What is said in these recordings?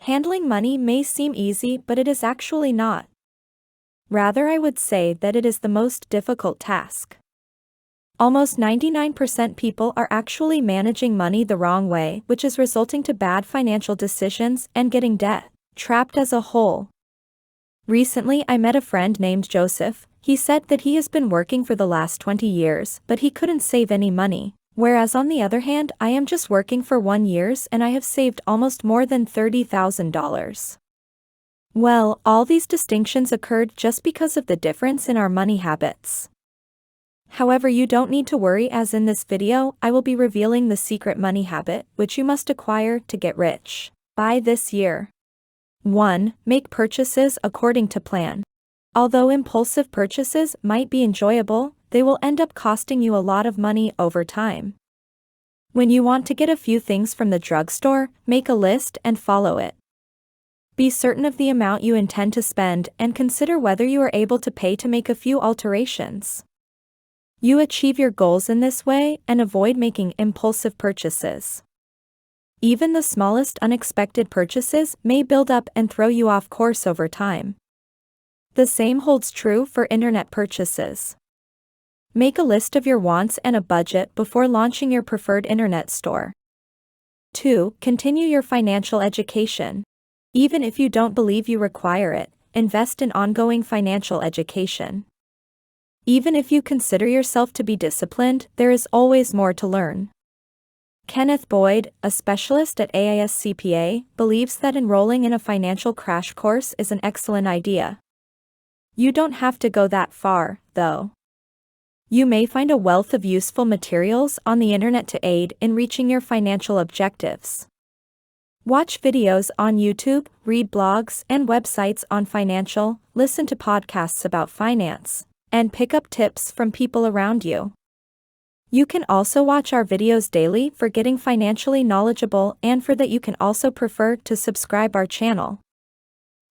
Handling money may seem easy, but it is actually not. Rather, I would say that it is the most difficult task. Almost 99% people are actually managing money the wrong way, which is resulting to bad financial decisions and getting debt trapped as a whole. Recently, I met a friend named Joseph. He said that he has been working for the last 20 years, but he couldn't save any money. Whereas on the other hand, I am just working for 1 year and I have saved almost more than $30,000. Well, all these distinctions occurred just because of the difference in our money habits. However, you don't need to worry, as in this video, I will be revealing the secret money habit, which you must acquire to get rich by this year. 1. Make purchases according to plan. Although impulsive purchases might be enjoyable, they will end up costing you a lot of money over time. When you want to get a few things from the drugstore, make a list and follow it. Be certain of the amount you intend to spend and consider whether you are able to pay to make a few alterations. You achieve your goals in this way and avoid making impulsive purchases. Even the smallest unexpected purchases may build up and throw you off course over time. The same holds true for internet purchases. Make a list of your wants and a budget before launching your preferred internet store. 2. Continue your financial education. Even if you don't believe you require it, invest in ongoing financial education. Even if you consider yourself to be disciplined, there is always more to learn. Kenneth Boyd, a specialist at AIS CPA, believes that enrolling in a financial crash course is an excellent idea. You don't have to go that far, though. You may find a wealth of useful materials on the internet to aid in reaching your financial objectives. Watch videos on YouTube, read blogs and websites on financial, listen to podcasts about finance, and pick up tips from people around you. You can also watch our videos daily for getting financially knowledgeable, and for that you can also prefer to subscribe our channel.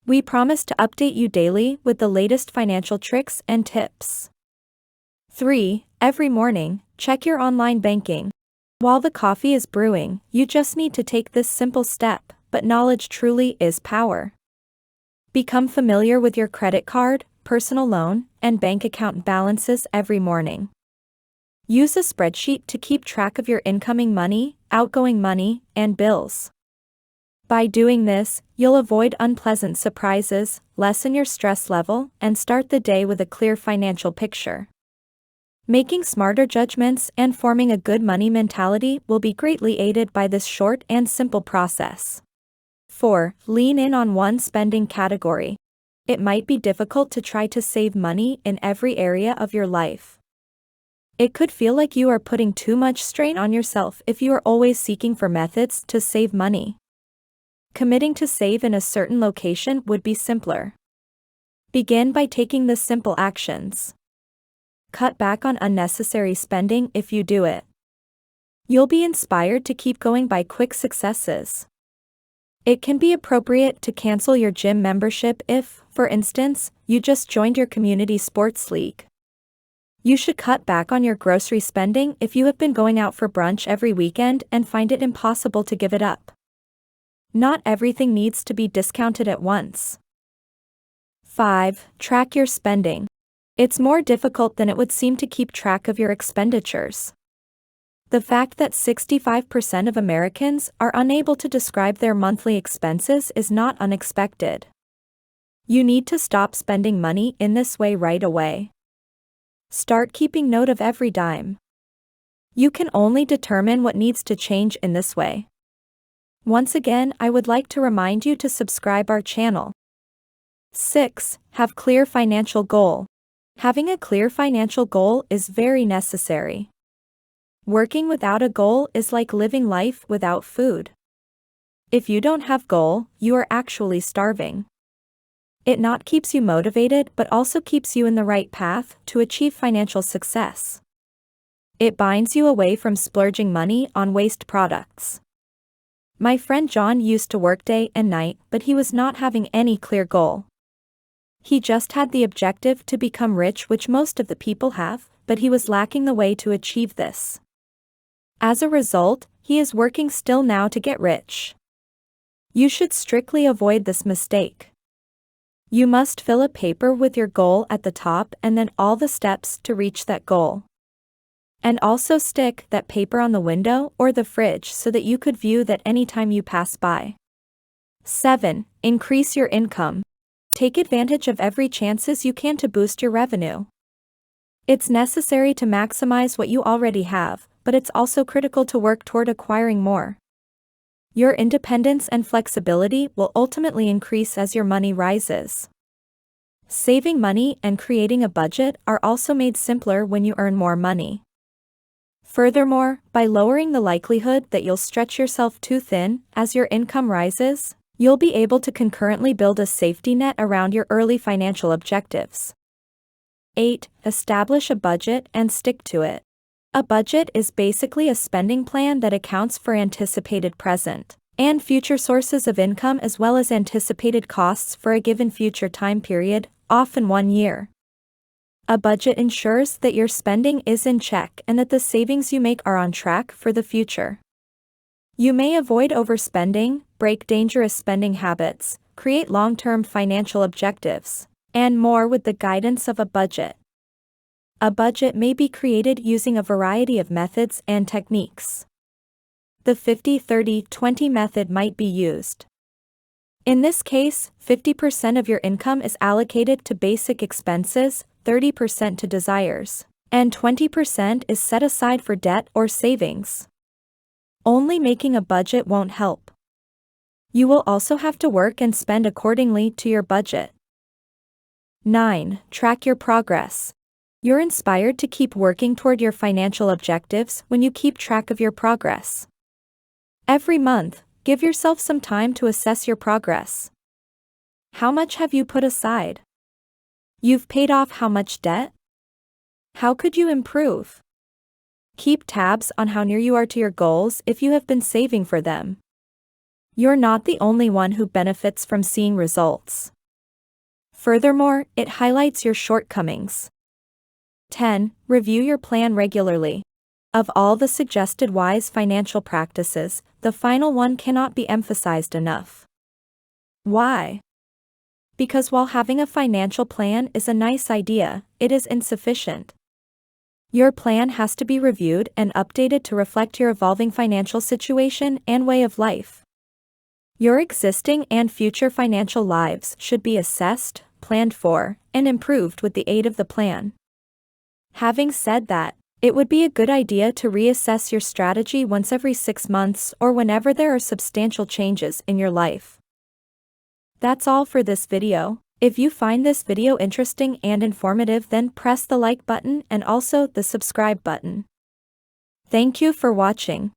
We promise to update you daily with the latest financial tricks and tips. 3. Every morning, check your online banking. While the coffee is brewing, you just need to take this simple step, but knowledge truly is power. Become familiar with your credit card, personal loan, and bank account balances every morning. Use a spreadsheet to keep track of your incoming money, outgoing money, and bills. By doing this, you'll avoid unpleasant surprises, lessen your stress level, and start the day with a clear financial picture. Making smarter judgments and forming a good money mentality will be greatly aided by this short and simple process. 4. Lean in on one spending category. It might be difficult to try to save money in every area of your life. It could feel like you are putting too much strain on yourself if you are always seeking for methods to save money. Committing to save in a certain location would be simpler. Begin by taking the simple actions. Cut back on unnecessary spending if you do it. You'll be inspired to keep going by quick successes. It can be appropriate to cancel your gym membership if, for instance, you just joined your community sports league. You should cut back on your grocery spending if you have been going out for brunch every weekend and find it impossible to give it up. Not everything needs to be discounted at once. 5. Track your spending. It's more difficult than it would seem to keep track of your expenditures. The fact that 65% of Americans are unable to describe their monthly expenses is not unexpected. You need to stop spending money in this way right away. Start keeping note of every dime. You can only determine what needs to change in this way. Once again, I would like to remind you to subscribe our channel. 6. Have clear financial goal. Having a clear financial goal is very necessary. Working without a goal is like living life without food. If you don't have goal, you are actually starving. It not keeps you motivated but also keeps you in the right path to achieve financial success. It binds you away from splurging money on waste products. My friend John used to work day and night, but he was not having any clear goal. He just had the objective to become rich, which most of the people have, but he was lacking the way to achieve this. As a result, he is working still now to get rich. You should strictly avoid this mistake. You must fill a paper with your goal at the top and then all the steps to reach that goal. And also stick that paper on the window or the fridge so that you could view that anytime you pass by. 7. Increase your income. Take advantage of every chances you can to boost your revenue. It's necessary to maximize what you already have, but it's also critical to work toward acquiring more. Your independence and flexibility will ultimately increase as your money rises. Saving money and creating a budget are also made simpler when you earn more money. Furthermore, by lowering the likelihood that you'll stretch yourself too thin as your income rises, you'll be able to concurrently build a safety net around your early financial objectives. 8. Establish a budget and stick to it. A budget is basically a spending plan that accounts for anticipated present and future sources of income as well as anticipated costs for a given future time period, often 1 year. A budget ensures that your spending is in check and that the savings you make are on track for the future. You may avoid overspending, break dangerous spending habits, create long-term financial objectives, and more with the guidance of a budget. A budget may be created using a variety of methods and techniques. The 50-30-20 method might be used. In this case, 50% of your income is allocated to basic expenses, 30% to desires, and 20% is set aside for debt or savings. Only making a budget won't help. You will also have to work and spend accordingly to your budget. 9. Track your progress. You're inspired to keep working toward your financial objectives when you keep track of your progress. Every month, give yourself some time to assess your progress. How much have you put aside? You've paid off how much debt? How could you improve? Keep tabs on how near you are to your goals if you have been saving for them. You're not the only one who benefits from seeing results. Furthermore, it highlights your shortcomings. 10. Review your plan regularly. Of all the suggested wise financial practices, the final one cannot be emphasized enough. Why? Because while having a financial plan is a nice idea, it is insufficient. Your plan has to be reviewed and updated to reflect your evolving financial situation and way of life. Your existing and future financial lives should be assessed, planned for, and improved with the aid of the plan. Having said that, it would be a good idea to reassess your strategy once every 6 months or whenever there are substantial changes in your life. That's all for this video. If you find this video interesting and informative, then press the like button and also the subscribe button. Thank you for watching.